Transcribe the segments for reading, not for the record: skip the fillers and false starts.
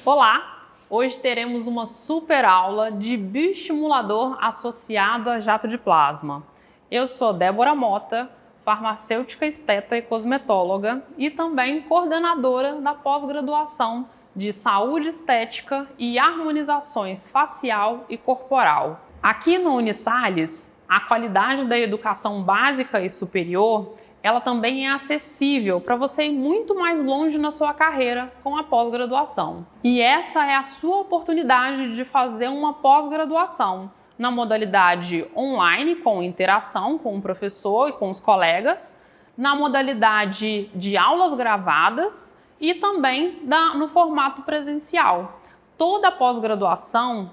Olá! Hoje teremos uma super aula de bioestimulador associado a jato de plasma. Eu sou Débora Mota, farmacêutica esteta e cosmetóloga e também coordenadora da pós-graduação de Saúde Estética e Harmonizações Facial e Corporal. Aqui no Unisalles, a qualidade da educação básica e superior ela também é acessível para você ir muito mais longe na sua carreira com a pós-graduação. E essa é a sua oportunidade de fazer uma pós-graduação na modalidade online, com interação com o professor e com os colegas, na modalidade de aulas gravadas e também no formato presencial. Toda a pós-graduação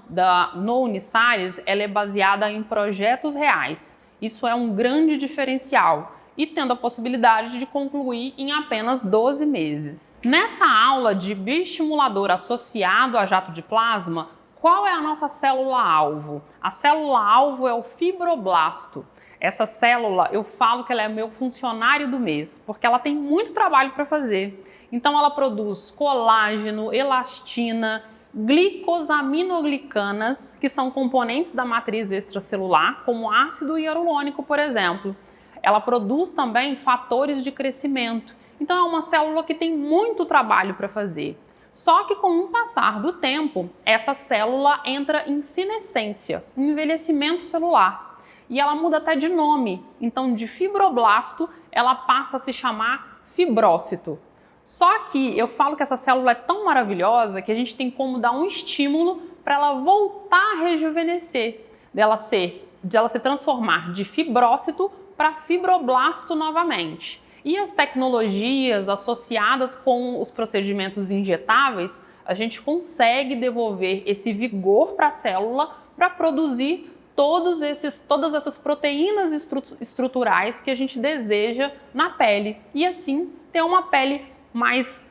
no Unisalles ela é baseada em projetos reais. Isso é um grande diferencial e tendo a possibilidade de concluir em apenas 12 meses. Nessa aula de bioestimulador associado a jato de plasma, qual é a nossa célula-alvo? A célula-alvo é o fibroblasto. Essa célula, eu falo que ela é meu funcionário do mês, porque ela tem muito trabalho para fazer. Então ela produz colágeno, elastina, glicosaminoglicanas, que são componentes da matriz extracelular, como ácido hialurônico, por exemplo. Ela produz também fatores de crescimento. Então é uma célula que tem muito trabalho para fazer. Só que com o passar do tempo, essa célula entra em senescência, envelhecimento celular. E ela muda até de nome. Então de fibroblasto, ela passa a se chamar fibrócito. Só que eu falo que essa célula é tão maravilhosa que a gente tem como dar um estímulo para ela voltar a rejuvenescer, dela se transformar de fibrócito para fibroblasto novamente. E as tecnologias associadas com os procedimentos injetáveis, a gente consegue devolver esse vigor para a célula para produzir todas essas proteínas estruturais que a gente deseja na pele. E assim ter uma pele mais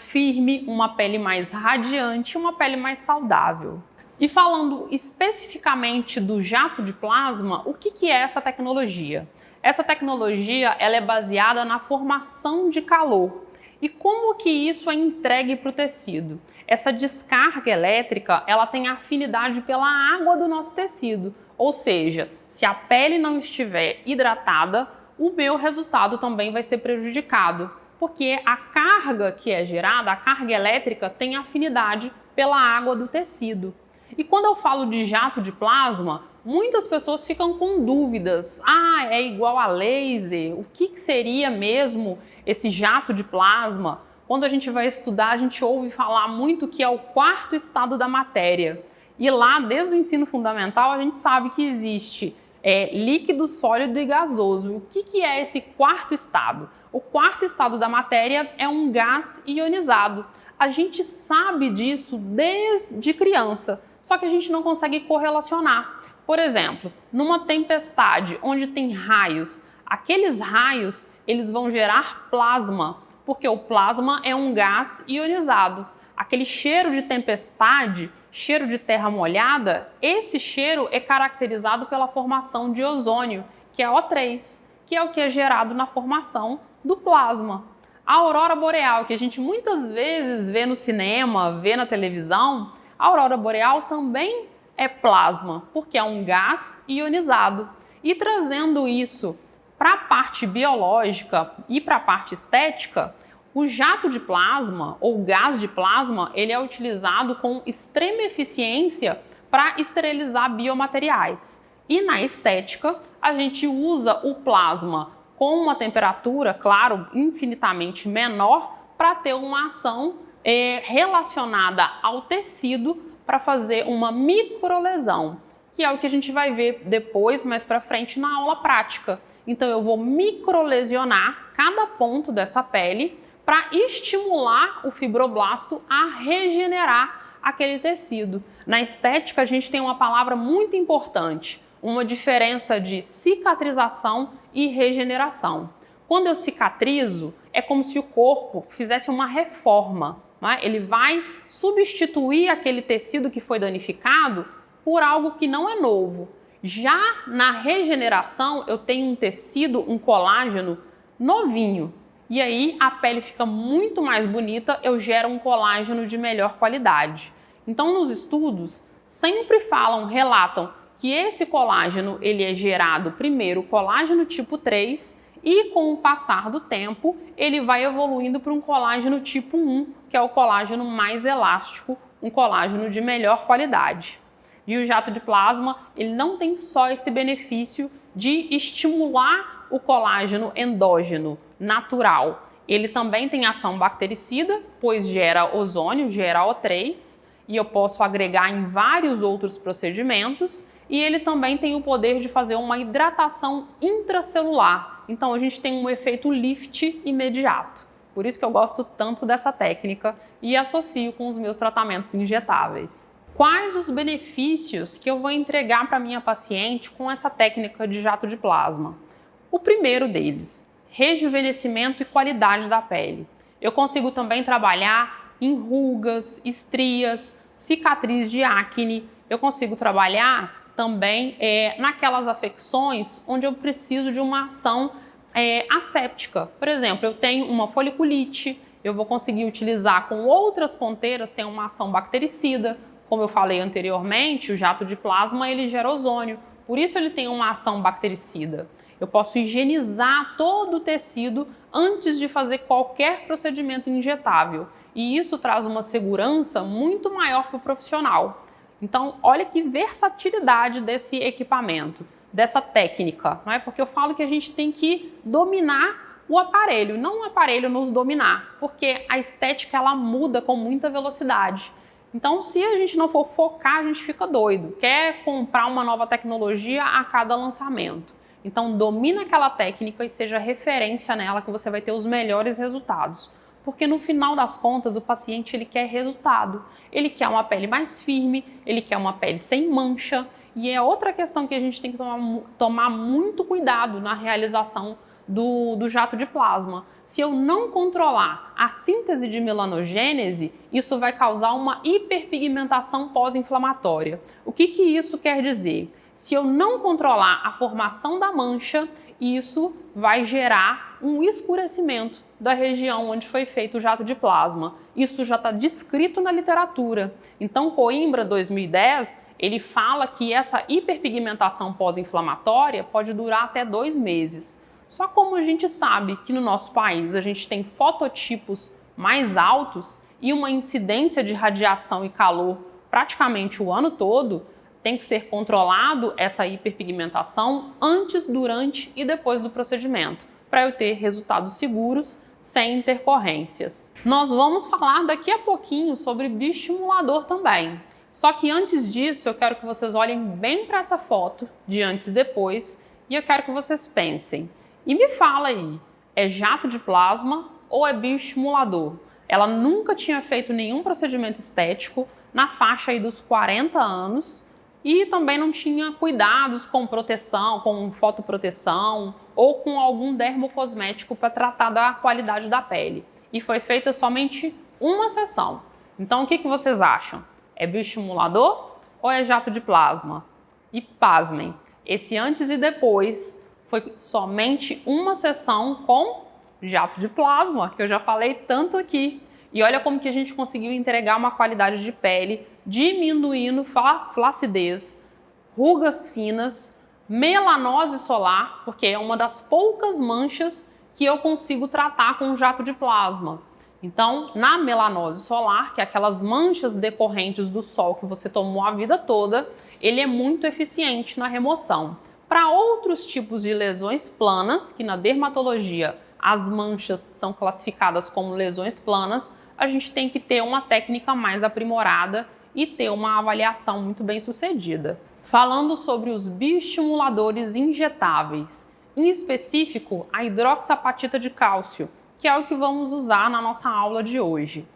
firme, uma pele mais radiante, uma pele mais saudável. E falando especificamente do jato de plasma, o que é essa tecnologia? Essa tecnologia ela é baseada na formação de calor. E como que isso é entregue para o tecido? Essa descarga elétrica ela tem afinidade pela água do nosso tecido. Ou seja, se a pele não estiver hidratada, o meu resultado também vai ser prejudicado. Porque a carga que é gerada, a carga elétrica, tem afinidade pela água do tecido. E quando eu falo de jato de plasma, muitas pessoas ficam com dúvidas. Ah, é igual a laser? O que seria mesmo esse jato de plasma? Quando a gente vai estudar, a gente ouve falar muito que é o quarto estado da matéria. E lá, desde o ensino fundamental, a gente sabe que existe líquido, sólido e gasoso. O que é esse quarto estado? O quarto estado da matéria é um gás ionizado. A gente sabe disso desde criança. Só que a gente não consegue correlacionar. Por exemplo, numa tempestade onde tem raios, aqueles raios eles vão gerar plasma, porque o plasma é um gás ionizado. Aquele cheiro de tempestade, cheiro de terra molhada, esse cheiro é caracterizado pela formação de ozônio, que é O3, que é o que é gerado na formação do plasma. A aurora boreal, que a gente muitas vezes vê no cinema, vê na televisão, a aurora boreal também é plasma, porque é um gás ionizado. E trazendo isso para a parte biológica e para a parte estética, o jato de plasma ou gás de plasma, ele é utilizado com extrema eficiência para esterilizar biomateriais. E na estética, a gente usa o plasma com uma temperatura, claro, infinitamente menor, para ter uma ação relacionada ao tecido para fazer uma microlesão, que é o que a gente vai ver depois, mais para frente, na aula prática. Então eu vou microlesionar cada ponto dessa pele para estimular o fibroblasto a regenerar aquele tecido. Na estética a gente tem uma palavra muito importante, uma diferença de cicatrização e regeneração. Quando eu cicatrizo, é como se o corpo fizesse uma reforma, né? Ele vai substituir aquele tecido que foi danificado por algo que não é novo. Já na regeneração, eu tenho um tecido, um colágeno novinho. e aí a pele fica muito mais bonita, eu gero um colágeno de melhor qualidade. Então, nos estudos, sempre relatam que esse colágeno ele é gerado primeiro colágeno tipo 3 e com o passar do tempo ele vai evoluindo para um colágeno tipo 1, que é o colágeno mais elástico, um colágeno de melhor qualidade. E o jato de plasma ele não tem só esse benefício de estimular o colágeno endógeno natural, ele também tem ação bactericida, pois gera ozônio, gera O3, e eu posso agregar em vários outros procedimentos, e ele também tem o poder de fazer uma hidratação intracelular. Então a gente tem um efeito lift imediato. Por isso que eu gosto tanto dessa técnica e associo com os meus tratamentos injetáveis. Quais os benefícios que eu vou entregar para minha paciente com essa técnica de jato de plasma? O primeiro deles, rejuvenescimento e qualidade da pele. Eu consigo também trabalhar em rugas, estrias, cicatriz de acne. Eu consigo trabalhar também naquelas afecções onde eu preciso de uma ação asséptica. Por exemplo, eu tenho uma foliculite, eu vou conseguir utilizar com outras ponteiras, tem uma ação bactericida. Como eu falei anteriormente, o jato de plasma ele gera ozônio, por isso ele tem uma ação bactericida. Eu posso higienizar todo o tecido antes de fazer qualquer procedimento injetável. E isso traz uma segurança muito maior para o profissional. Então, olha que versatilidade desse equipamento, dessa técnica, não é? Porque eu falo que a gente tem que dominar o aparelho, não o aparelho nos dominar, porque a estética ela muda com muita velocidade. Então, se a gente não for focar, a gente fica doido, quer comprar uma nova tecnologia a cada lançamento. Então, domina aquela técnica e seja referência nela que você vai ter os melhores resultados. Porque no final das contas, o paciente ele quer resultado. Ele quer uma pele mais firme, ele quer uma pele sem mancha. E é outra questão que a gente tem que tomar muito cuidado na realização do jato de plasma. Se eu não controlar a síntese de melanogênese, isso vai causar uma hiperpigmentação pós-inflamatória. O que isso quer dizer? Se eu não controlar a formação da mancha, isso vai gerar um escurecimento da região onde foi feito o jato de plasma. Isso já está descrito na literatura. Então, Coimbra, 2010, ele fala que essa hiperpigmentação pós-inflamatória pode durar até 2 meses. Só como a gente sabe que no nosso país a gente tem fototipos mais altos e uma incidência de radiação e calor praticamente o ano todo, tem que ser controlado essa hiperpigmentação antes, durante e depois do procedimento, para eu ter resultados seguros, sem intercorrências. Nós vamos falar daqui a pouquinho sobre bioestimulador também. Só que antes disso, eu quero que vocês olhem bem para essa foto de antes e depois e eu quero que vocês pensem. E me fala aí, é jato de plasma ou é bioestimulador? Ela nunca tinha feito nenhum procedimento estético na faixa aí dos 40 anos, e também não tinha cuidados com proteção, com fotoproteção ou com algum dermocosmético para tratar da qualidade da pele. E foi feita somente uma sessão. Então o que vocês acham? É bioestimulador ou é jato de plasma? E pasmem, esse antes e depois foi somente uma sessão com jato de plasma, que eu já falei tanto aqui. E olha como que a gente conseguiu entregar uma qualidade de pele, diminuindo flacidez, rugas finas, melanose solar, porque é uma das poucas manchas que eu consigo tratar com o jato de plasma. Então, na melanose solar, que é aquelas manchas decorrentes do sol que você tomou a vida toda, ele é muito eficiente na remoção. Para outros tipos de lesões planas, que na dermatologia as manchas são classificadas como lesões planas, a gente tem que ter uma técnica mais aprimorada e ter uma avaliação muito bem sucedida. Falando sobre os bioestimuladores injetáveis, em específico a hidroxapatita de cálcio, que é o que vamos usar na nossa aula de hoje.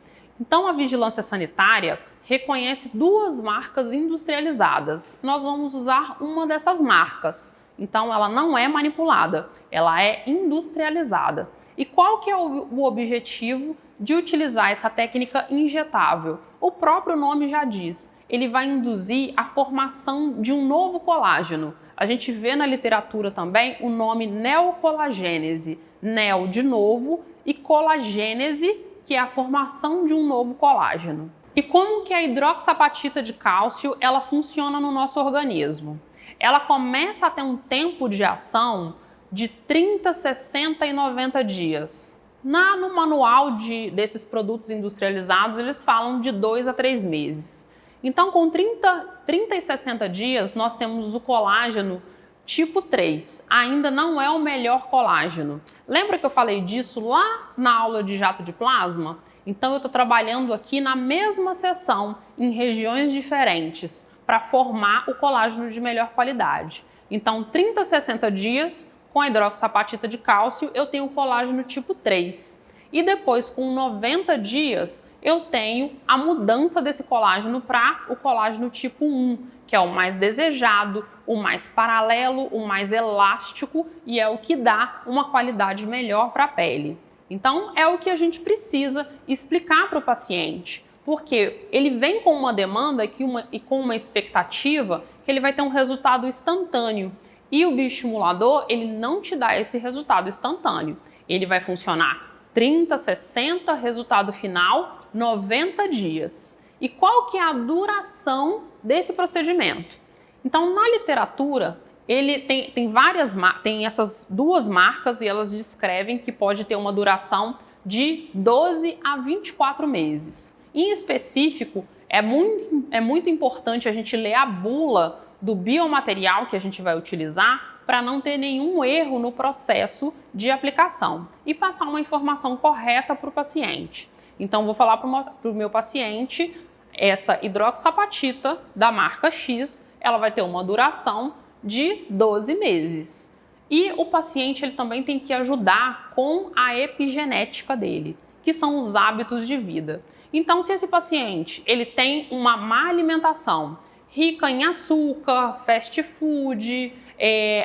Então a Vigilância Sanitária reconhece 2 marcas industrializadas. Nós vamos usar uma dessas marcas. Então ela não é manipulada, ela é industrializada. E qual que é o objetivo de utilizar essa técnica injetável? O próprio nome já diz, ele vai induzir a formação de um novo colágeno. A gente vê na literatura também o nome neocolagênese, neo de novo e colagênese, que é a formação de um novo colágeno. E como que a hidroxapatita de cálcio ela funciona no nosso organismo? Ela começa a ter um tempo de ação de 30, 60 e 90 dias. No manual desses produtos industrializados, eles falam de 2 a 3 meses. Então, com 30 e 60 dias, nós temos o colágeno tipo 3. Ainda não é o melhor colágeno. Lembra que eu falei disso lá na aula de jato de plasma? Então, eu estou trabalhando aqui na mesma seção, em regiões diferentes, para formar o colágeno de melhor qualidade. Então, 30 a 60 dias, com a hidroxapatita de cálcio, eu tenho o colágeno tipo 3. E depois, com 90 dias, eu tenho a mudança desse colágeno para o colágeno tipo 1, que é o mais desejado, o mais paralelo, o mais elástico e é o que dá uma qualidade melhor para a pele. Então, é o que a gente precisa explicar para o paciente, porque ele vem com uma demanda e com uma expectativa que ele vai ter um resultado instantâneo. E o bioestimulador, ele não te dá esse resultado instantâneo. Ele vai funcionar 30, 60, resultado final, 90 dias. E qual que é a duração desse procedimento? Então, na literatura, ele tem essas duas marcas e elas descrevem que pode ter uma duração de 12 a 24 meses. Em específico, é muito importante a gente ler a bula do biomaterial que a gente vai utilizar para não ter nenhum erro no processo de aplicação e passar uma informação correta para o paciente. Então, vou falar para o meu paciente, essa hidroxapatita da marca X, ela vai ter uma duração de 12 meses. E o paciente ele também tem que ajudar com a epigenética dele, que são os hábitos de vida. Então, se esse paciente ele tem uma má alimentação, rica em açúcar, fast food,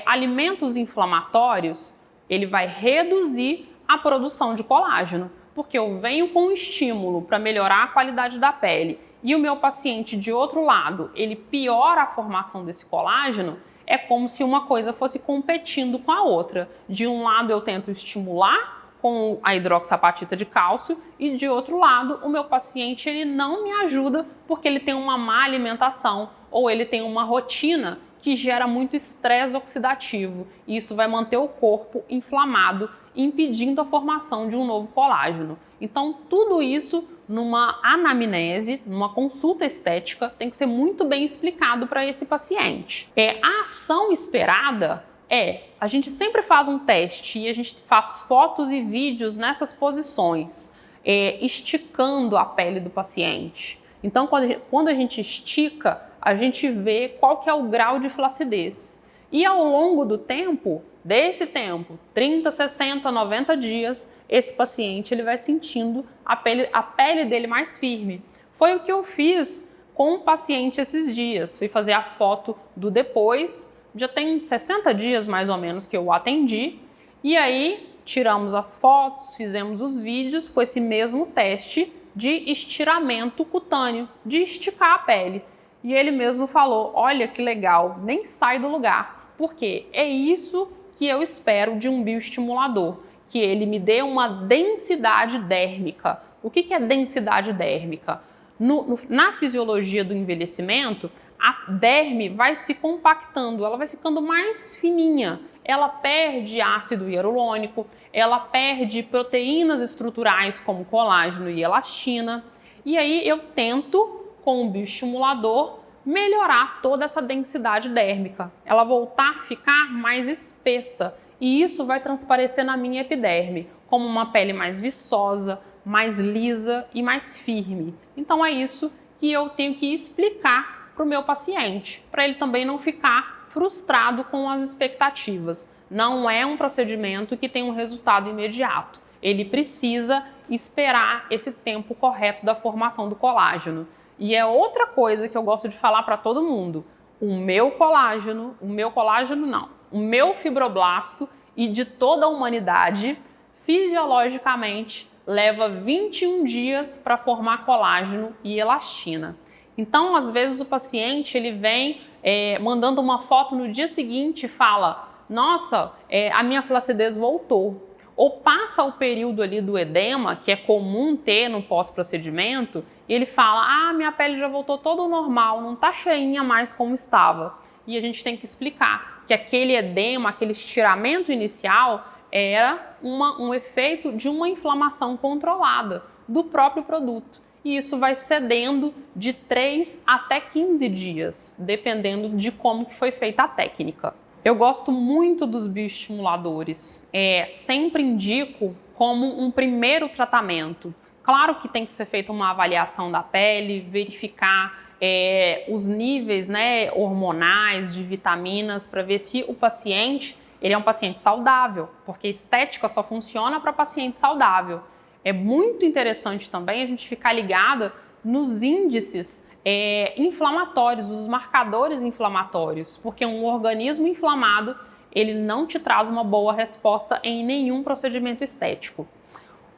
alimentos inflamatórios, ele vai reduzir a produção de colágeno, porque eu venho com um estímulo para melhorar a qualidade da pele e o meu paciente, de outro lado, ele piora a formação desse colágeno, é como se uma coisa fosse competindo com a outra. De um lado eu tento estimular com a hidroxapatita de cálcio e de outro lado o meu paciente ele não me ajuda porque ele tem uma má alimentação ou ele tem uma rotina que gera muito estresse oxidativo e isso vai manter o corpo inflamado, impedindo a formação de um novo colágeno. Então, tudo isso numa anamnese, numa consulta estética, tem que ser muito bem explicado para esse paciente. A ação esperada a gente sempre faz um teste e a gente faz fotos e vídeos nessas posições, esticando a pele do paciente. Então, quando a gente estica, a gente vê qual que é o grau de flacidez. E ao longo do tempo, desse tempo, 30, 60, 90 dias, esse paciente ele vai sentindo a pele dele mais firme. Foi o que eu fiz com o paciente esses dias. Fui fazer a foto do depois, já tem 60 dias mais ou menos que eu o atendi. E aí, tiramos as fotos, fizemos os vídeos com esse mesmo teste de estiramento cutâneo, de esticar a pele. E ele mesmo falou, olha que legal, nem sai do lugar. Porque é isso que eu espero de um bioestimulador, que ele me dê uma densidade dérmica. O que é densidade dérmica? Na fisiologia do envelhecimento, a derme vai se compactando, ela vai ficando mais fininha. Ela perde ácido hialurônico, ela perde proteínas estruturais como colágeno e elastina. E aí eu tento, com o bioestimulador, melhorar toda essa densidade dérmica, ela voltar a ficar mais espessa e isso vai transparecer na minha epiderme como uma pele mais viçosa, mais lisa e mais firme. Então é isso que eu tenho que explicar para o meu paciente, para ele também não ficar frustrado com as expectativas. Não é um procedimento que tem um resultado imediato, ele precisa esperar esse tempo correto da formação do colágeno. E é outra coisa que eu gosto de falar para todo mundo. O meu fibroblasto e de toda a humanidade, fisiologicamente, leva 21 dias para formar colágeno e elastina. Então, às vezes, o paciente ele vem mandando uma foto no dia seguinte e fala, nossa, a minha flacidez voltou. ou passa o período ali do edema, que é comum ter no pós-procedimento, e ele fala, minha pele já voltou todo normal, não tá cheinha mais como estava. E a gente tem que explicar que aquele edema, aquele estiramento inicial era um efeito de uma inflamação controlada do próprio produto. E isso vai cedendo de 3 até 15 dias, dependendo de como que foi feita a técnica. Eu gosto muito dos bioestimuladores, sempre indico como um primeiro tratamento. Claro que tem que ser feita uma avaliação da pele, verificar os níveis, né, hormonais, de vitaminas, para ver se o paciente ele é um paciente saudável, porque estética só funciona para paciente saudável. É muito interessante também a gente ficar ligada nos índices inflamatórios, os marcadores inflamatórios, porque um organismo inflamado ele não te traz uma boa resposta em nenhum procedimento estético.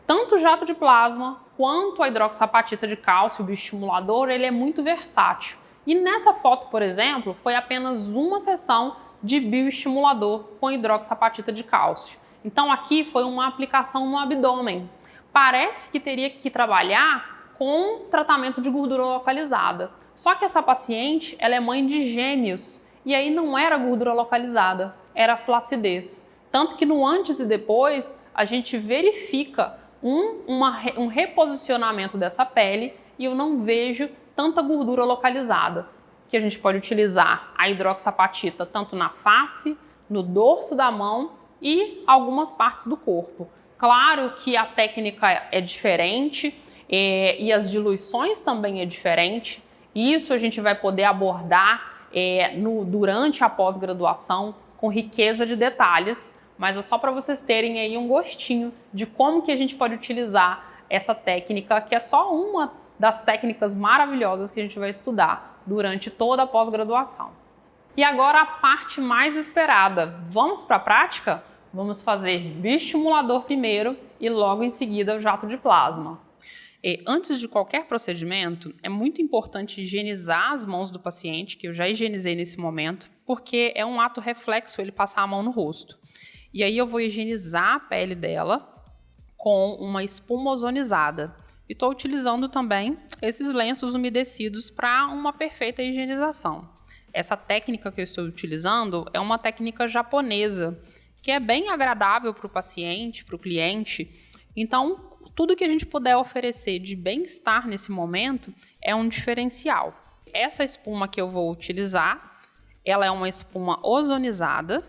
Tanto o jato de plasma quanto a hidroxapatita de cálcio, o bioestimulador, ele é muito versátil. E nessa foto, por exemplo, foi apenas uma sessão de bioestimulador com hidroxapatita de cálcio. Então aqui foi uma aplicação no abdômen. Parece que teria que trabalhar com tratamento de gordura localizada. Só que essa paciente, ela é mãe de gêmeos e aí não era gordura localizada, era flacidez. Tanto que no antes e depois a gente verifica um reposicionamento dessa pele e eu não vejo tanta gordura localizada, que a gente pode utilizar a hidroxapatita tanto na face, no dorso da mão e algumas partes do corpo. Claro que a técnica é diferente e as diluições também é diferente. Isso a gente vai poder abordar durante a pós-graduação com riqueza de detalhes, mas é só para vocês terem aí um gostinho de como que a gente pode utilizar essa técnica, que é só uma das técnicas maravilhosas que a gente vai estudar durante toda a pós-graduação. E agora a parte mais esperada. Vamos para a prática? Vamos fazer bioestimulador primeiro e logo em seguida o jato de plasma. Antes de qualquer procedimento, é muito importante higienizar as mãos do paciente, que eu já higienizei nesse momento, porque é um ato reflexo ele passar a mão no rosto. E aí eu vou higienizar a pele dela com uma espuma ozonizada. E estou utilizando também esses lenços umedecidos para uma perfeita higienização. Essa técnica que eu estou utilizando é uma técnica japonesa, que é bem agradável para o paciente, para o cliente. Então, tudo que a gente puder oferecer de bem-estar nesse momento é um diferencial. Essa espuma que eu vou utilizar, ela é uma espuma ozonizada.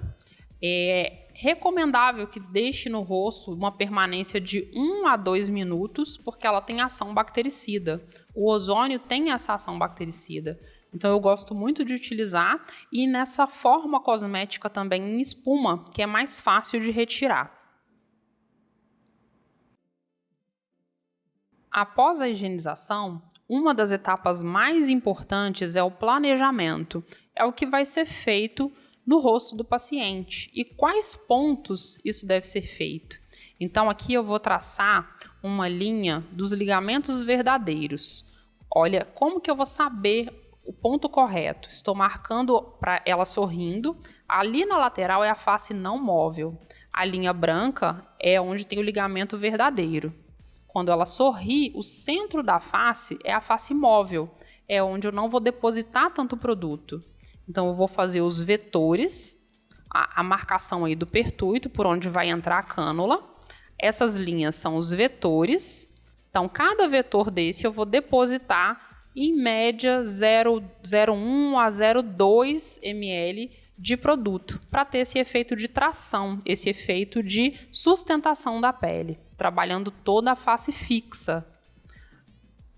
É recomendável que deixe no rosto uma permanência de 1 a 2 minutos, porque ela tem ação bactericida. O ozônio tem essa ação bactericida. Então eu gosto muito de utilizar e nessa forma cosmética também em espuma, que é mais fácil de retirar. Após a higienização, uma das etapas mais importantes é o planejamento. É o que vai ser feito no rosto do paciente e quais pontos isso deve ser feito. Então aqui eu vou traçar uma linha dos ligamentos verdadeiros. Olha, como que eu vou saber o ponto correto? Estou marcando para ela sorrindo. Ali na lateral é a face não móvel. A linha branca é onde tem o ligamento verdadeiro. Quando ela sorri, o centro da face é a face móvel. É onde eu não vou depositar tanto produto. Então eu vou fazer os vetores, a marcação aí do pertuito, por onde vai entrar a cânula. Essas linhas são os vetores. Então cada vetor desse eu vou depositar em média 0,01 a 0,2 ml de produto, para ter esse efeito de tração, esse efeito de sustentação da pele, trabalhando toda a face fixa.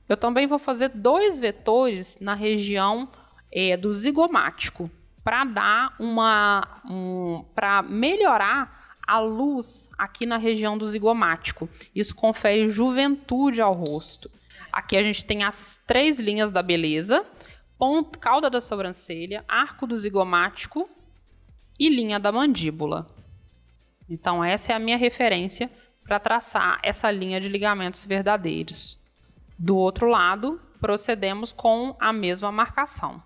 Eu também vou fazer 2 vetores na região do zigomático, para dar para melhorar a luz aqui na região do zigomático. Isso confere juventude ao rosto. Aqui a gente tem as 3 linhas da beleza: cauda da sobrancelha, arco do zigomático e linha da mandíbula. Então essa é a minha referência para traçar essa linha de ligamentos verdadeiros. Do outro lado, procedemos com a mesma marcação.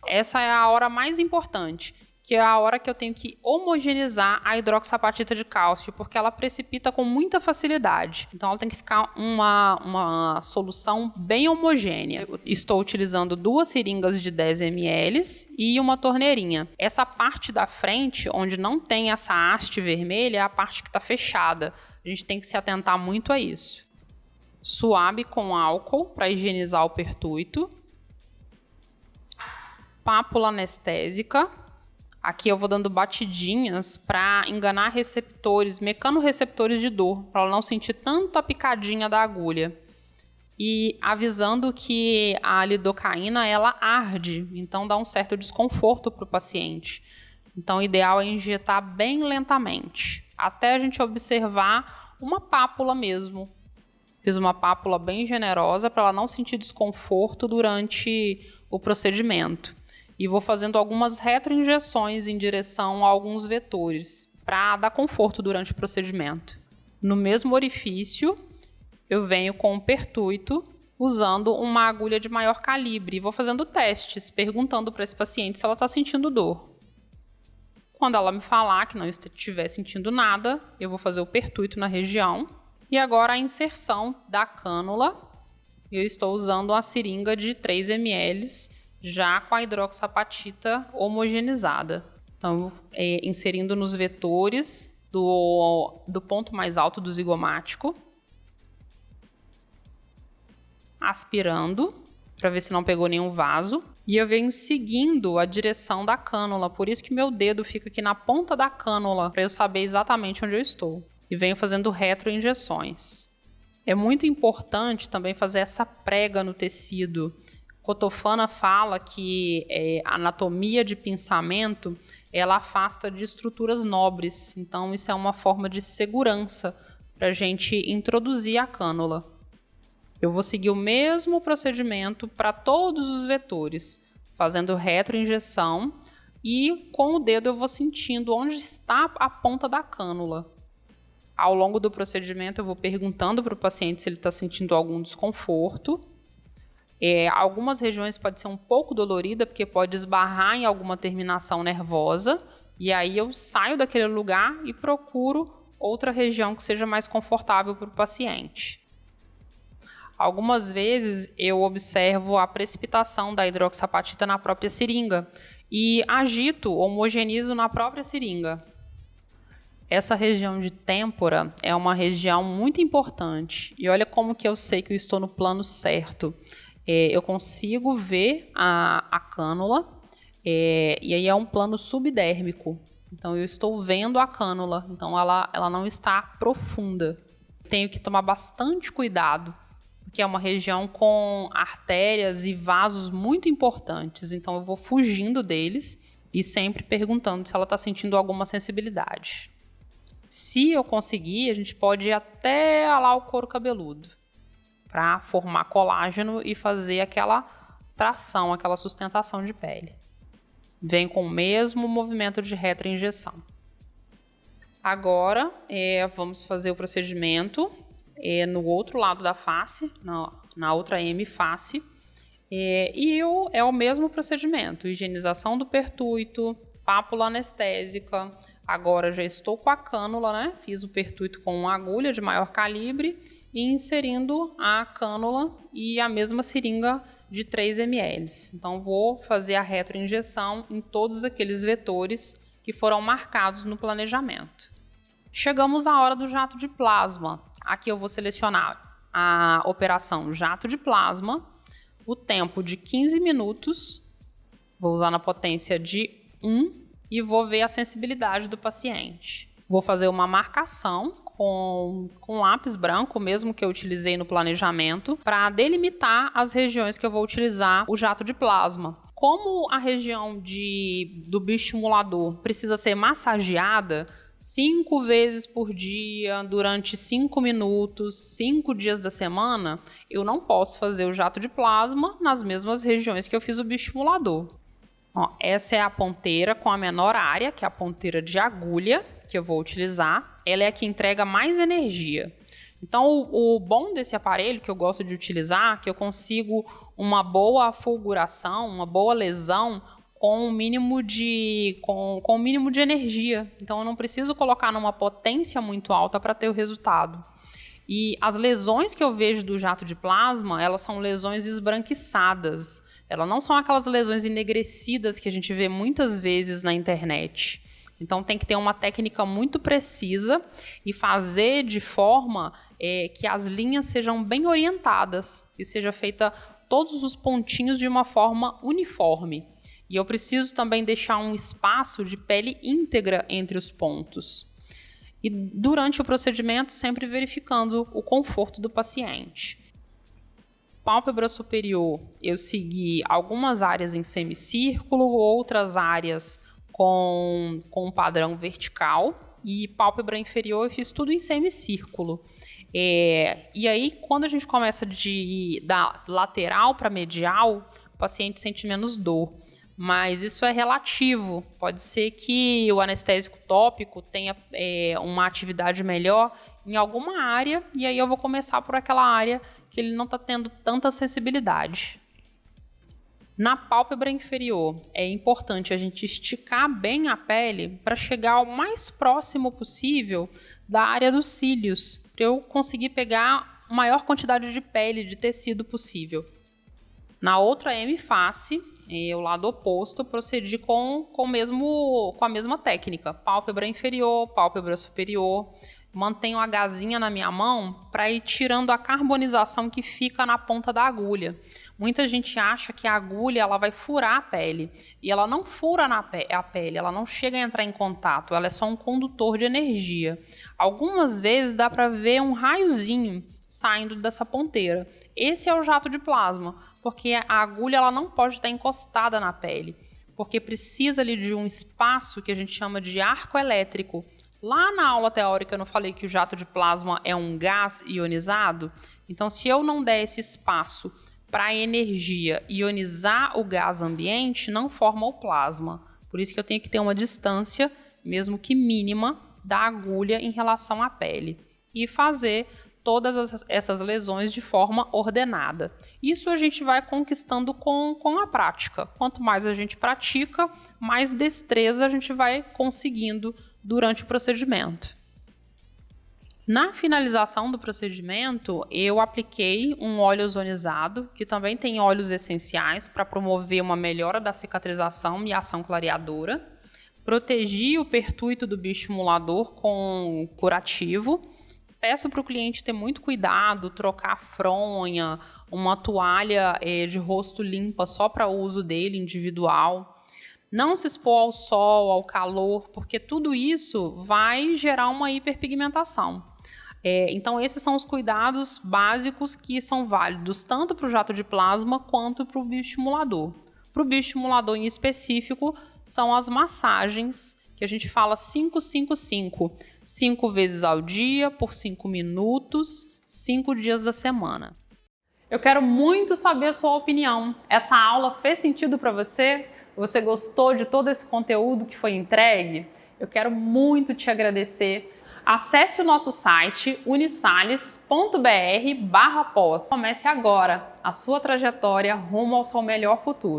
Essa é a hora mais importante, que é a hora que eu tenho que homogeneizar a hidroxapatita de cálcio, porque ela precipita com muita facilidade. Então, ela tem que ficar uma solução bem homogênea. Eu estou utilizando 2 seringas de 10 ml e uma torneirinha. Essa parte da frente, onde não tem essa haste vermelha, é a parte que está fechada. A gente tem que se atentar muito a isso. Suave com álcool para higienizar o pertuito. Pápula anestésica. Aqui eu vou dando batidinhas para enganar receptores, mecanorreceptores de dor, para ela não sentir tanto a picadinha da agulha. E avisando que a lidocaína, ela arde, então dá um certo desconforto para o paciente. Então o ideal é injetar bem lentamente, até a gente observar uma pápula mesmo. Fiz uma pápula bem generosa para ela não sentir desconforto durante o procedimento. E vou fazendo algumas retroinjeções em direção a alguns vetores, para dar conforto durante o procedimento. No mesmo orifício, eu venho com o pertuito, usando uma agulha de maior calibre. E vou fazendo testes, perguntando para esse paciente se ela está sentindo dor. Quando ela me falar que não estiver sentindo nada, eu vou fazer o pertuito na região. E agora a inserção da cânula. Eu estou usando uma seringa de 3 ml, já com a hidroxapatita homogeneizada. Então, inserindo nos vetores do ponto mais alto do zigomático. Aspirando, para ver se não pegou nenhum vaso. E eu venho seguindo a direção da cânula, por isso que meu dedo fica aqui na ponta da cânula, para eu saber exatamente onde eu estou. E venho fazendo retroinjeções. É muito importante também fazer essa prega no tecido. Cotofana fala que a anatomia de pinçamento, ela afasta de estruturas nobres. Então, isso é uma forma de segurança para a gente introduzir a cânula. Eu vou seguir o mesmo procedimento para todos os vetores, fazendo retroinjeção e com o dedo eu vou sentindo onde está a ponta da cânula. Ao longo do procedimento, eu vou perguntando para o paciente se ele está sentindo algum desconforto. Algumas regiões podem ser um pouco dolorida, porque pode esbarrar em alguma terminação nervosa. E aí eu saio daquele lugar e procuro outra região que seja mais confortável para o paciente. Algumas vezes eu observo a precipitação da hidroxapatita na própria seringa e agito, homogenizo na própria seringa. Essa região de têmpora é uma região muito importante. E olha como que eu sei que eu estou no plano certo. Eu consigo ver a cânula e aí é um plano subdérmico. Então eu estou vendo a cânula, então ela não está profunda. Tenho que tomar bastante cuidado, porque é uma região com artérias e vasos muito importantes. Então eu vou fugindo deles e sempre perguntando se ela está sentindo alguma sensibilidade. Se eu conseguir, a gente pode ir até lá o couro cabeludo para formar colágeno e fazer aquela tração, aquela sustentação de pele. Vem com o mesmo movimento de retroinjeção. Agora, vamos fazer o procedimento no outro lado da face, na outra hemiface. É o mesmo procedimento, higienização do pertuito, pápula anestésica. Agora já estou com a cânula, né? Fiz o pertuito com uma agulha de maior calibre e inserindo a cânula e a mesma seringa de 3 ml. Então vou fazer a retroinjeção em todos aqueles vetores que foram marcados no planejamento. Chegamos à hora do jato de plasma. Aqui eu vou selecionar a operação jato de plasma, o tempo de 15 minutos, vou usar na potência de 1 e vou ver a sensibilidade do paciente. Vou fazer uma marcação com lápis branco, mesmo que eu utilizei no planejamento, para delimitar as regiões que eu vou utilizar o jato de plasma. Como a região do bioestimulador precisa ser massageada 5 vezes por dia, durante 5 minutos, 5 dias da semana, eu não posso fazer o jato de plasma nas mesmas regiões que eu fiz o bioestimulador. Essa é a ponteira com a menor área, que é a ponteira de agulha, que eu vou utilizar. Ela é a que entrega mais energia. Então, o bom desse aparelho que eu gosto de utilizar, que eu consigo uma boa fulguração, uma boa lesão com o mínimo de energia. Então, eu não preciso colocar numa potência muito alta para ter o resultado. E as lesões que eu vejo do jato de plasma, elas são lesões esbranquiçadas. Elas não são aquelas lesões enegrecidas que a gente vê muitas vezes na internet. Então, tem que ter uma técnica muito precisa e fazer de forma que as linhas sejam bem orientadas, que seja feita todos os pontinhos de uma forma uniforme. E eu preciso também deixar um espaço de pele íntegra entre os pontos. E durante o procedimento, sempre verificando o conforto do paciente. Pálpebra superior, eu segui algumas áreas em semicírculo, outras áreas com um padrão vertical, e pálpebra inferior eu fiz tudo em semicírculo. E aí, quando a gente começa da lateral para medial, o paciente sente menos dor. Mas isso é relativo. Pode ser que o anestésico tópico tenha uma atividade melhor em alguma área, e aí eu vou começar por aquela área que ele não está tendo tanta sensibilidade. Na pálpebra inferior, é importante a gente esticar bem a pele para chegar o mais próximo possível da área dos cílios, para eu conseguir pegar a maior quantidade de pele, de tecido possível. Na outra hemiface, o lado oposto, procedi com a mesma técnica. Pálpebra inferior, pálpebra superior. Mantenho a gazinha na minha mão para ir tirando a carbonização que fica na ponta da agulha. Muita gente acha que a agulha ela vai furar a pele. E ela não fura a pele, ela não chega a entrar em contato. Ela é só um condutor de energia. Algumas vezes dá para ver um raiozinho saindo dessa ponteira. Esse é o jato de plasma, porque a agulha ela não pode estar encostada na pele, porque precisa ali de um espaço que a gente chama de arco elétrico. Lá na aula teórica eu não falei que o jato de plasma é um gás ionizado? Então, se eu não der esse espaço para a energia ionizar o gás ambiente, não forma o plasma. Por isso que eu tenho que ter uma distância, mesmo que mínima, da agulha em relação à pele. E fazer todas essas lesões de forma ordenada. Isso a gente vai conquistando com a prática. Quanto mais a gente pratica, mais destreza a gente vai conseguindo durante o procedimento. Na finalização do procedimento, eu apliquei um óleo ozonizado, que também tem óleos essenciais para promover uma melhora da cicatrização e ação clareadora. Protegi o pertuito do bioestimulador com curativo. Peço para o cliente ter muito cuidado, trocar a fronha, uma toalha de rosto limpa só para uso dele, individual. Não se expor ao sol, ao calor, porque tudo isso vai gerar uma hiperpigmentação. Então, esses são os cuidados básicos que são válidos tanto para o jato de plasma quanto para o bioestimulador. Para o bioestimulador em específico, são as massagens, que a gente fala 5-5-5. 5 vezes ao dia, por 5 minutos, 5 dias da semana. Eu quero muito saber a sua opinião. Essa aula fez sentido para você? Você gostou de todo esse conteúdo que foi entregue? Eu quero muito te agradecer. Acesse o nosso site unisales.br/pós. Comece agora a sua trajetória rumo ao seu melhor futuro.